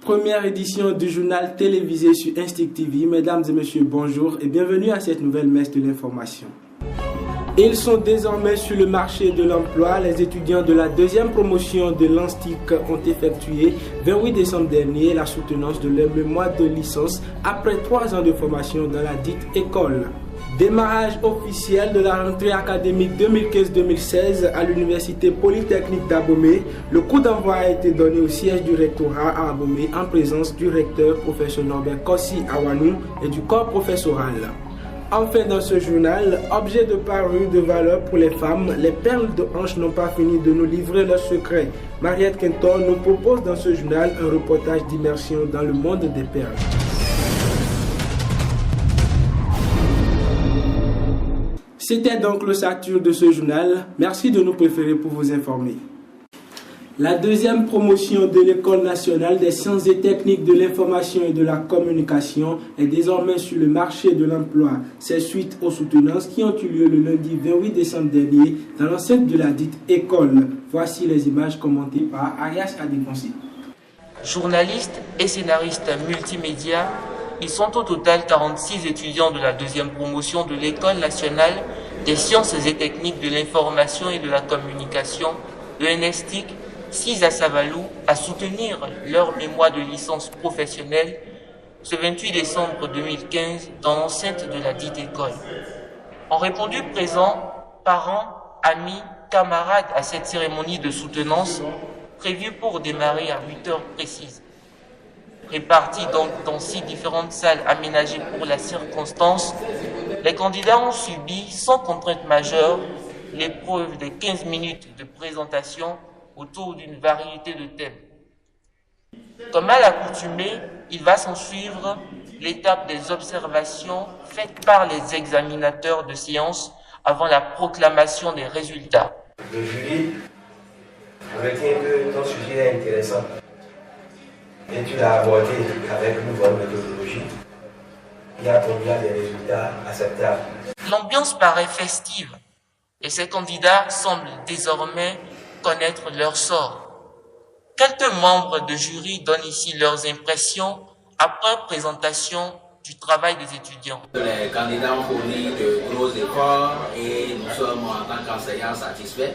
Première édition du journal télévisé sur Instinct TV. Mesdames et messieurs, bonjour et bienvenue à cette nouvelle messe de l'information. Ils sont désormais sur le marché de l'emploi. Les étudiants de la deuxième promotion de l'Anstic ont effectué 28 décembre dernier la soutenance de leur mémoire de licence après 3 ans de formation dans la dite école. Démarrage officiel de la rentrée académique 2015-2016 à l'Université Polytechnique d'Abomey. Le coup d'envoi a été donné au siège du rectorat à Abomey en présence du recteur, professeur Norbert Kossi Awanou, et du corps professoral. Enfin, dans ce journal, objet de parure de valeur pour les femmes, les perles de hanche n'ont pas fini de nous livrer leurs secrets. Mariette Quinton nous propose dans ce journal un reportage d'immersion dans le monde des perles. C'était donc l'ossature de ce journal. Merci de nous préférer pour vous informer. La deuxième promotion de l'École nationale des sciences et techniques de l'information et de la communication est désormais sur le marché de l'emploi. C'est suite aux soutenances qui ont eu lieu le lundi 28 décembre dernier dans l'enceinte de la dite école. Voici les images commentées par Arias Adekonsi. Journalistes et scénaristes multimédia, ils sont au total 46 étudiants de la deuxième promotion de l'École nationale des sciences et techniques de l'information et de la communication, l'ENSTIC, 6 à Savalou, à soutenir leur mémoire de licence professionnelle ce 28 décembre 2015 dans l'enceinte de la dite école. Ont répondu présents parents, amis, camarades à cette cérémonie de soutenance prévue pour démarrer à 8 heures précises. Répartis donc dans 6 différentes salles aménagées pour la circonstance, les candidats ont subi sans contrainte majeure l'épreuve des 15 minutes de présentation autour d'une variété de thèmes. Comme à l'accoutumée, il va s'en suivre l'étape des observations faites par les examinateurs de séance avant la proclamation des résultats. Le jury retient que ton sujet est intéressant et tu l'as abordé avec une bonne méthodologie qui a conduit à des résultats acceptables. L'ambiance paraît festive et ces candidats semblent désormais connaître leur sort. Quelques membres de jury donnent ici leurs impressions après présentation du travail des étudiants. Les candidats ont fourni de gros efforts et nous sommes en tant qu'enseignants satisfaits.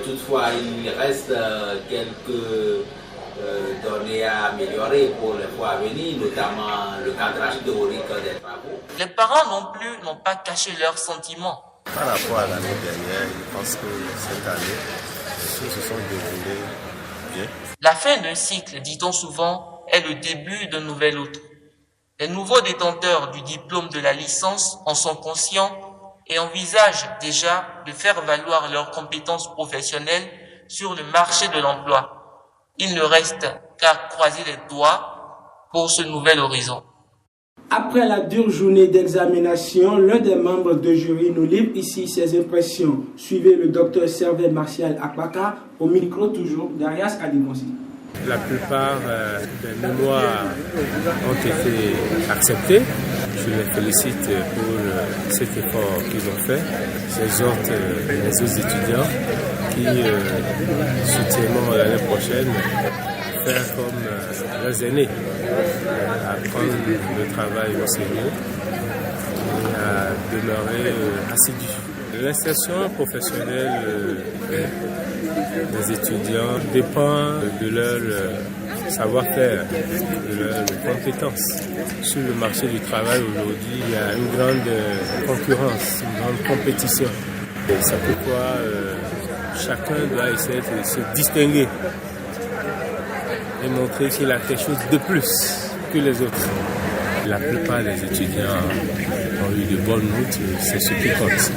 Toutefois, il reste quelques données à améliorer pour les fois à venir, notamment le cadrage théorique des travaux. Les parents non plus n'ont pas caché leurs sentiments. Par rapport à l'année dernière, je pense que cette année, les choses se sont déroulées bien. La fin d'un cycle, dit-on souvent, est le début d'un nouvel autre. Les nouveaux détenteurs du diplôme de la licence en sont conscients et envisagent déjà de faire valoir leurs compétences professionnelles sur le marché de l'emploi. Il ne reste qu'à croiser les doigts pour ce nouvel horizon. Après la dure journée d'examination, l'un des membres de jury nous livre ici ses impressions. Suivez le docteur Servet Martial Akbaka au micro toujours d'Arias Adekonsi. La plupart des mémoires ont été acceptées. Je les félicite pour cet effort qu'ils ont fait. J'exhorte les autres étudiants qui soutiendront l'année prochaine faire comme leurs aînés, apprendre le travail au sérieux et à demeurer assidus. L'insertion professionnelle des étudiants dépend de leur savoir-faire, de leurs compétences. Sur le marché du travail aujourd'hui, il y a une grande concurrence, une grande compétition. Et c'est pourquoi chacun doit essayer de se distinguer et montrer qu'il a quelque chose de plus que les autres. La plupart des étudiants ont eu de bonnes notes, c'est ce qui compte.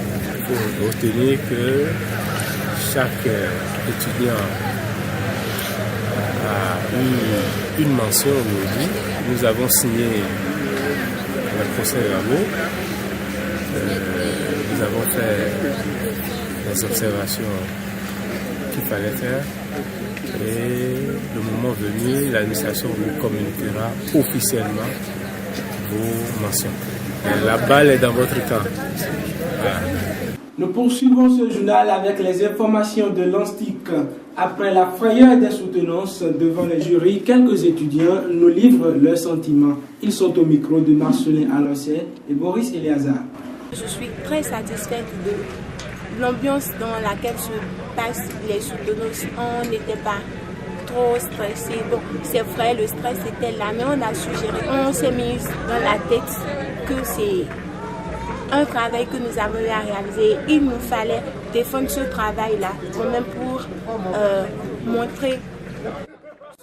Il faut retenir que chaque étudiant a eu une mention aujourd'hui. Nous avons signé le procès-verbaux. Nous avons fait les observations qu'il fallait faire. Et le moment venu, l'administration vous communiquera officiellement vos mentions. La balle est dans votre camp. Voilà. Nous poursuivons ce journal avec les informations de l'ANSTIC. Après la frayeur des soutenances devant les jurys, quelques étudiants nous livrent leurs sentiments. Ils sont au micro de Marcelin Alossé et Boris Eliazar. Je suis très satisfaite de l'ambiance dans laquelle se passent les soutenances. On n'était pas trop stressé. Bon, c'est vrai, le stress était là, mais on a suggéré, on s'est mis dans la tête que c'est un travail que nous avons eu à réaliser. Il nous fallait défendre ce travail-là, quand même pour montrer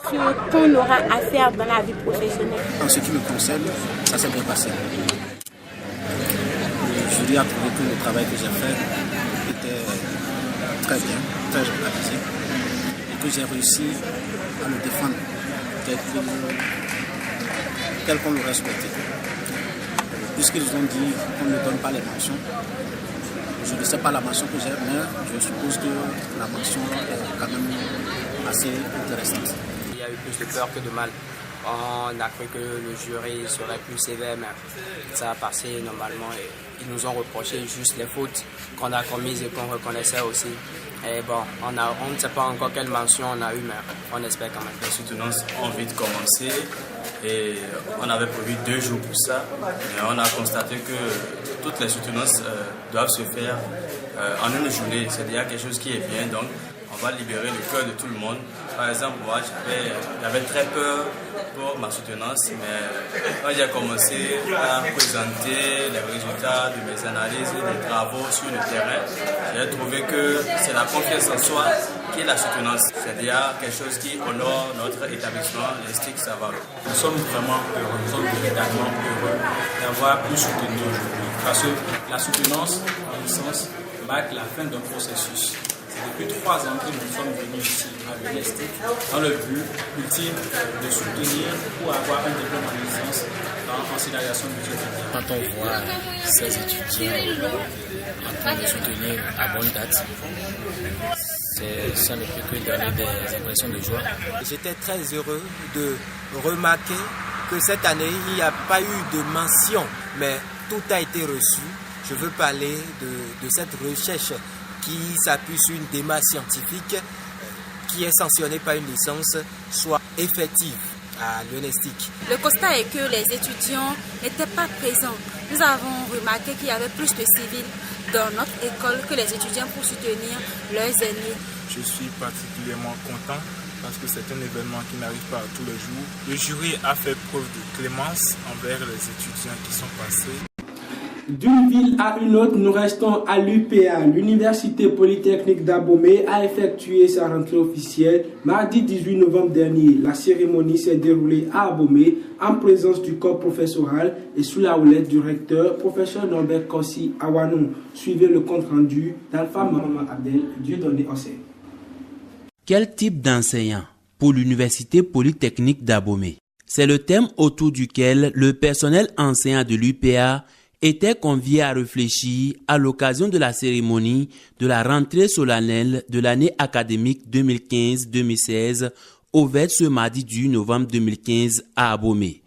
ce qu'on aura à faire dans la vie professionnelle. En ce qui me concerne, ça s'est bien passé. Le jury a trouvé que le travail que j'ai fait était très bien, très réalisé, et que j'ai réussi à me défendre tel qu'on l'aurait souhaité. Puisqu'ils ont dit qu'on ne donne pas les mentions, je ne sais pas la mention que j'ai, mais je suppose que la mention est quand même assez intéressante. Il y a eu plus de peur que de mal. On a cru que le jury serait plus sévère, mais ça a passé normalement. Et ils nous ont reproché juste les fautes qu'on a commises et qu'on reconnaissait aussi. Et bon, on ne sait pas encore quelle mention on a eu, mais on espère quand même. Les soutenances ont vite commencé et on avait prévu 2 jours pour ça. Mais on a constaté que toutes les soutenances doivent se faire en une journée. C'est déjà quelque chose qui est bien, donc on va libérer le cœur de tout le monde. Par exemple, moi, j'avais très peur pour ma soutenance, mais quand j'ai commencé à présenter les résultats de mes analyses et des travaux sur le terrain, j'ai trouvé que c'est la confiance en soi qui est la soutenance. C'est déjà quelque chose qui honore notre établissement, l'Institut Savaro. Nous sommes vraiment heureux, nous sommes véritablement heureux d'avoir pu soutenir aujourd'hui. Parce que la soutenance, en licence, marque la fin d'un processus. C'est depuis 3 ans que nous sommes venus ici à l'UNESTIC dans le but ultime de soutenir pour avoir un diplôme en licence en scénarisation multimédia. Quand on voit ces étudiants en train de soutenir à bonne date, ça ne peut que donner des impressions de joie. J'étais très heureux de remarquer que cette année, il n'y a pas eu de mention, mais tout a été reçu. Je veux parler de cette recherche qui s'appuie sur une démarche scientifique qui est sanctionnée par une licence, soit effective à l'UNESTIC. Le constat est que les étudiants n'étaient pas présents. Nous avons remarqué qu'il y avait plus de civils dans notre école que les étudiants pour soutenir leurs aînés. Je suis particulièrement content parce que c'est un événement qui n'arrive pas tous les jours. Le jury a fait preuve de clémence envers les étudiants qui sont passés. D'une ville à une autre, nous restons à l'UPA. L'Université Polytechnique d'Abomey a effectué sa rentrée officielle mardi 18 novembre dernier. La cérémonie s'est déroulée à Abomey en présence du corps professoral et sous la houlette du recteur, professeur Norbert Kossi Awanou. Suivez le compte rendu d'Alpha Maman Abdel, Dieudonné Ossé. Quel type d'enseignant pour l'Université Polytechnique d'Abomey? C'est le thème autour duquel le personnel enseignant de l'UPA était convié à réfléchir à l'occasion de la cérémonie de la rentrée solennelle de l'année académique 2015-2016 ouverte ce mardi 10 novembre 2015 à Abomey.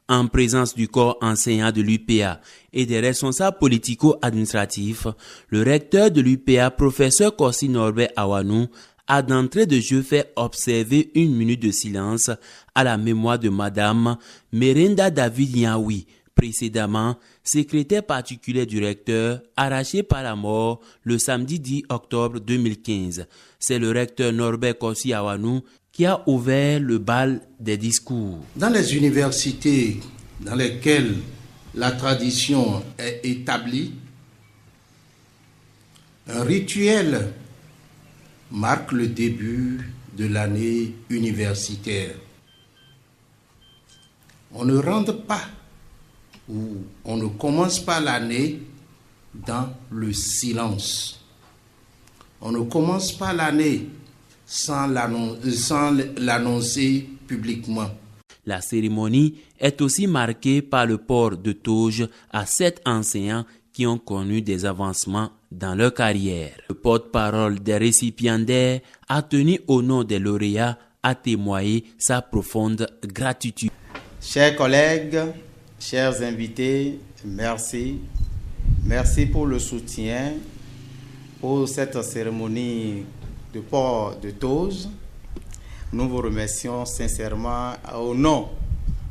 En présence du corps enseignant de l'UPA et des responsables politico-administratifs, le recteur de l'UPA, professeur Kossi Norbert Awanou, a d'entrée de jeu fait observer 1 minute de silence à la mémoire de Madame Merenda David Niaoui, précédemment secrétaire particulier du recteur, arraché par la mort le samedi 10 octobre 2015. C'est le recteur Norbert Kossi Awanou qui a ouvert le bal des discours. Dans les universités dans lesquelles la tradition est établie, un rituel marque le début de l'année universitaire. On ne rentre pas ou on ne commence pas l'année dans le silence. On ne commence pas l'année sans l'annoncer publiquement. La cérémonie est aussi marquée par le port de toge à 7 enseignants qui ont connu des avancements dans leur carrière. Le porte-parole des récipiendaires a tenu au nom des lauréats à témoigner sa profonde gratitude. Chers collègues, chers invités, merci. Merci pour le soutien pour cette cérémonie de port de toge. Nous vous remercions sincèrement au nom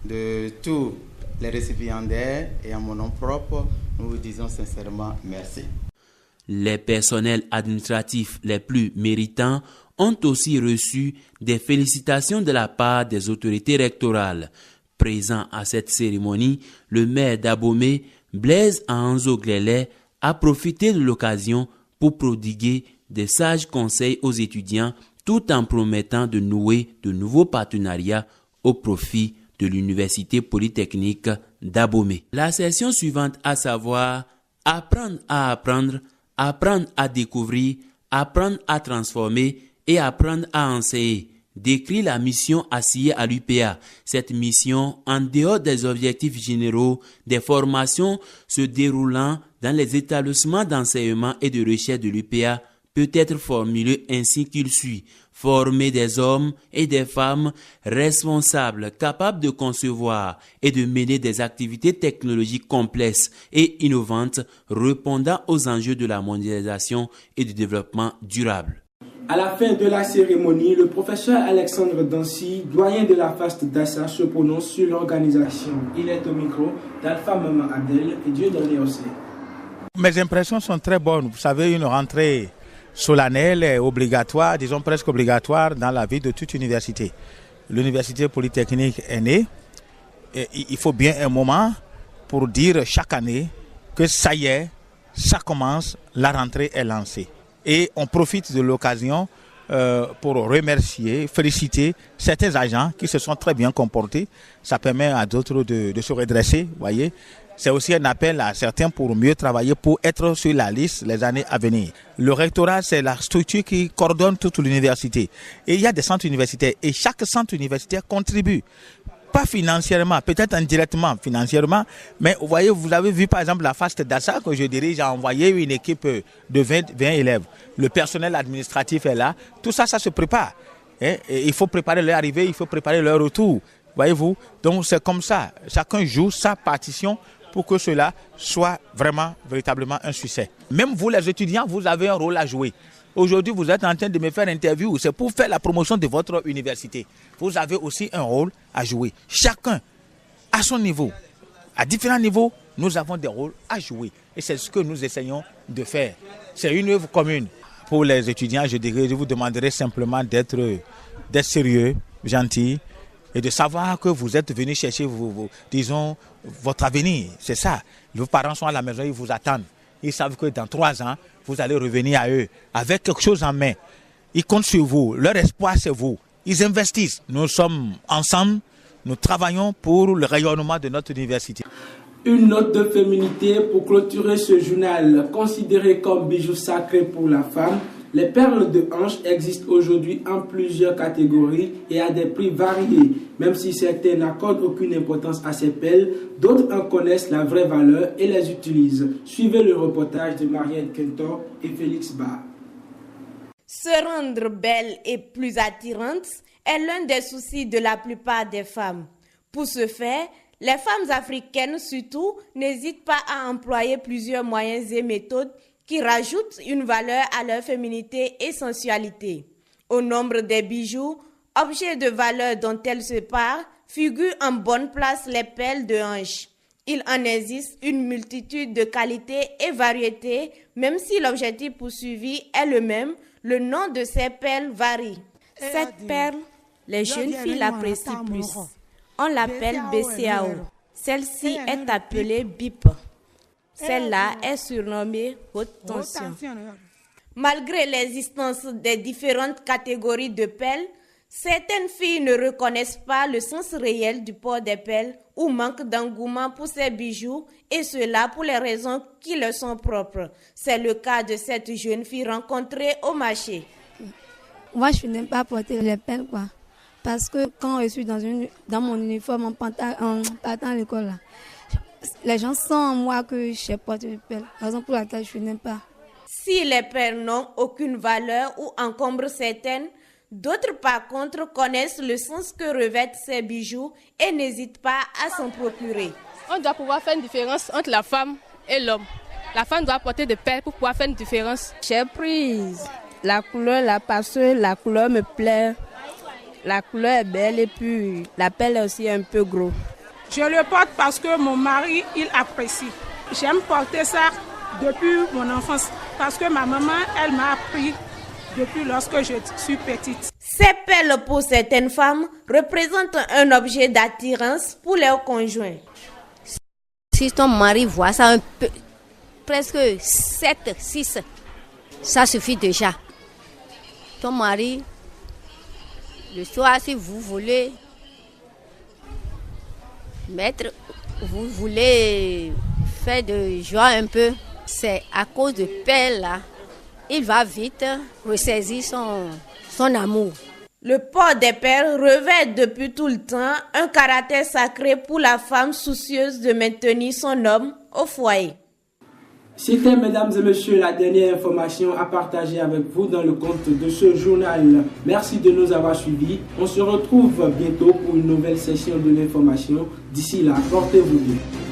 de tous les récipiendaires et à mon nom propre. Nous vous disons sincèrement merci. Les personnels administratifs les plus méritants ont aussi reçu des félicitations de la part des autorités rectorales. Présent à cette cérémonie, le maire d'Abomey, Blaise Ahanzo Glélé, a profité de l'occasion pour prodiguer des sages conseils aux étudiants tout en promettant de nouer de nouveaux partenariats au profit de l'Université Polytechnique d'Abomey. La session suivante, à savoir apprendre à apprendre, apprendre à découvrir, apprendre à transformer et apprendre à enseigner, décrit la mission assignée à l'UPA. Cette mission, en dehors des objectifs généraux des formations se déroulant dans les établissements d'enseignement et de recherche de l'UPA, peut être formulée ainsi qu'il suit: former des hommes et des femmes responsables, capables de concevoir et de mener des activités technologiques complexes et innovantes, répondant aux enjeux de la mondialisation et du développement durable. À la fin de la cérémonie, le professeur Alexandre Dancy, doyen de la FAST d'Assa, se prononce sur l'organisation. Il est au micro d'Alpha Maman Abdel et Dieu donné aussi. Mes impressions sont très bonnes. Vous savez, une rentrée solennelle et obligatoire, disons presque obligatoire dans la vie de toute université. L'université polytechnique est née et il faut bien un moment pour dire chaque année que ça y est, ça commence, la rentrée est lancée. Et on profite de l'occasion pour remercier, féliciter certains agents qui se sont très bien comportés. Ça permet à d'autres de se redresser, voyez. C'est aussi un appel à certains pour mieux travailler, pour être sur la liste les années à venir. Le rectorat, c'est la structure qui coordonne toute l'université. Et il y a des centres universitaires et chaque centre universitaire contribue. Pas financièrement, peut-être indirectement financièrement, mais vous voyez, vous avez vu par exemple la FAST d'Assa que je dirige, a envoyé une équipe de 20 élèves. Le personnel administratif est là, tout ça, ça se prépare. Et il faut préparer leur arrivée, il faut préparer leur retour, voyez-vous. Donc c'est comme ça, chacun joue sa partition pour que cela soit vraiment, véritablement un succès. Même vous les étudiants, vous avez un rôle à jouer. Aujourd'hui, vous êtes en train de me faire interview, c'est pour faire la promotion de votre université. Vous avez aussi un rôle à jouer. Chacun, à son niveau, à différents niveaux, nous avons des rôles à jouer. Et c'est ce que nous essayons de faire. C'est une œuvre commune. Pour les étudiants, je vous demanderai simplement d'être sérieux, gentil, et de savoir que vous êtes venus chercher, disons, votre avenir. C'est ça. Vos parents sont à la maison, ils vous attendent. Ils savent que dans 3 ans, vous allez revenir à eux avec quelque chose en main. Ils comptent sur vous. Leur espoir, c'est vous. Ils investissent. Nous sommes ensemble. Nous travaillons pour le rayonnement de notre université. Une note de féminité pour clôturer ce journal. Considéré comme bijou sacré pour la femme, les perles de hanche existent aujourd'hui en plusieurs catégories et à des prix variés. Même si certains n'accordent aucune importance à ces perles, d'autres en connaissent la vraie valeur et les utilisent. Suivez le reportage de Marielle Kentor et Félix Barr. Se rendre belle et plus attirante est l'un des soucis de la plupart des femmes. Pour ce faire, les femmes africaines surtout n'hésitent pas à employer plusieurs moyens et méthodes qui rajoutent une valeur à leur féminité et sensualité. Au nombre des bijoux, objets de valeur dont elles se parent, figurent en bonne place les perles de hanche. Il en existe une multitude de qualités et variétés, même si l'objectif poursuivi est le même, le nom de ces perles varie. Cette perle, les jeunes filles l'apprécient plus. On l'appelle BCAO. Celle-ci est appelée BIP. Celle-là est surnommée haute tension. Malgré l'existence des différentes catégories de perles, certaines filles ne reconnaissent pas le sens réel du port des perles ou manquent d'engouement pour ces bijoux, et cela pour les raisons qui leur sont propres. C'est le cas de cette jeune fille rencontrée au marché. Moi, je n'aime pas porter les perles, quoi. Parce que quand je suis dans mon uniforme en partant à l'école, là, les gens sentent en moi que je porte des perles. Raison pour laquelle je n'aime pas. Si les perles n'ont aucune valeur ou encombrent certaines, d'autres par contre connaissent le sens que revêtent ces bijoux et n'hésitent pas à s'en procurer. On doit pouvoir faire une différence entre la femme et l'homme. la femme doit porter des perles pour pouvoir faire une différence. J'ai pris la couleur là parce que la couleur me plaît. La couleur est belle et puis la perle est aussi un peu gros. Je le porte parce que mon mari, il apprécie. J'aime porter ça depuis mon enfance parce que ma maman, elle m'a appris depuis lorsque je suis petite. Ces perles pour certaines femmes représentent un objet d'attirance pour leurs conjoints. Si ton mari voit ça un peu, presque 7, 6, ça suffit déjà. Ton mari, le soir, si vous voulez vous voulez faire de joie un peu, c'est à cause de perles là. Il va vite ressaisir son amour. Le port des perles revêt depuis tout le temps un caractère sacré pour la femme soucieuse de maintenir son homme au foyer. C'était, mesdames et messieurs, la dernière information à partager avec vous dans le compte de ce journal. Merci de nous avoir suivis. On se retrouve bientôt pour une nouvelle session de l'information. D'ici là, portez-vous bien.